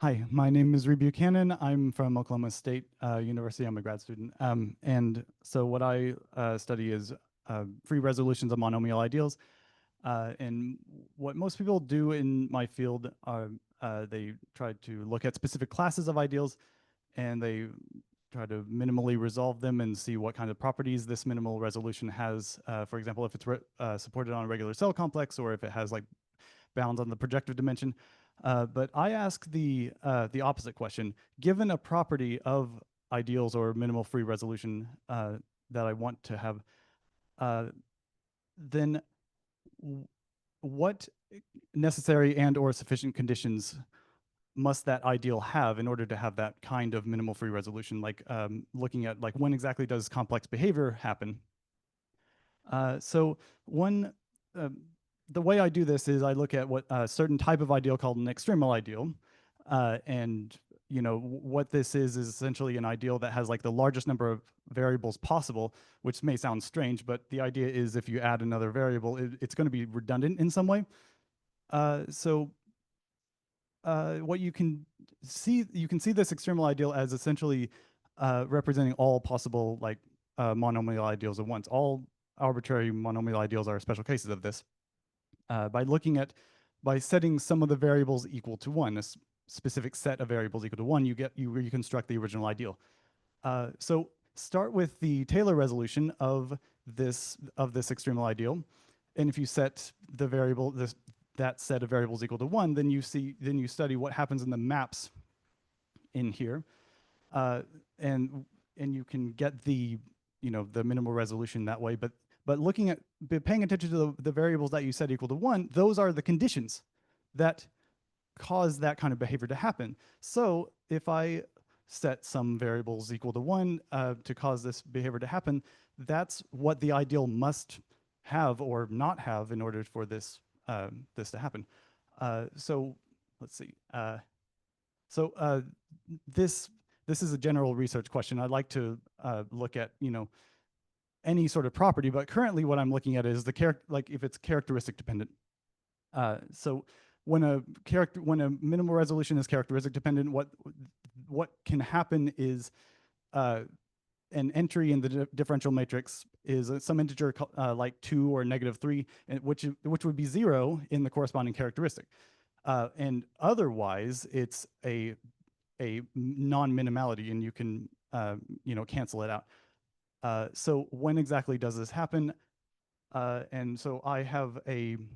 Hi, my name is Reid Buchanan. I'm from Oklahoma State University. I'm a grad student. And so what I study is free resolutions of monomial ideals. And what most people do in my field are they try to look at specific classes of ideals and they try to minimally resolve them and see what kind of properties this minimal resolution has. For example, if it's supported on a regular cell complex or if it has like bounds on the projective dimension. But I ask the opposite question. Given a property of ideals or minimal free resolution that I want to have, uh, then what necessary and or sufficient conditions must that ideal have in order to have that kind of minimal free resolution? Like looking at like when exactly does complex behavior happen? So one, uh, the way I do this is I look at what a certain type of ideal called an extremal ideal, and what this is essentially an ideal that has like the largest number of variables possible, which may sound strange, but the idea is if you add another variable, it's going to be redundant in some way. So what you can see this extremal ideal as essentially representing all possible like monomial ideals at once. All arbitrary monomial ideals are special cases of this. By setting some of the variables equal to one, a specific set of variables equal to one, you reconstruct the original ideal. So start with the Taylor resolution of this extremal ideal, and if you set the variable that set of variables equal to one, then you study what happens in the maps in here, uh, and you can get the the minimal resolution that way. But paying attention to the variables that you set equal to one, those are the conditions that cause that kind of behavior to happen. So if I set some variables equal to one to cause this behavior to happen, that's what the ideal must have or not have in order for this to happen. So let's see. So this this is a general research question. I'd like to look at any sort of property, but currently what I'm looking at is like if it's characteristic dependent. So when a minimal resolution is characteristic dependent, what can happen is an entry in the differential matrix is some integer like 2 or -3, which would be 0 in the corresponding characteristic. And otherwise, it's a non-minimality, and you can cancel it out. So when exactly does this happen? And so I have an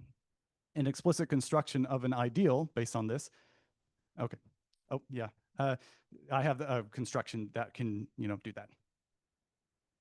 explicit construction of an ideal based on this. Okay. Oh yeah. I have a construction that can do that.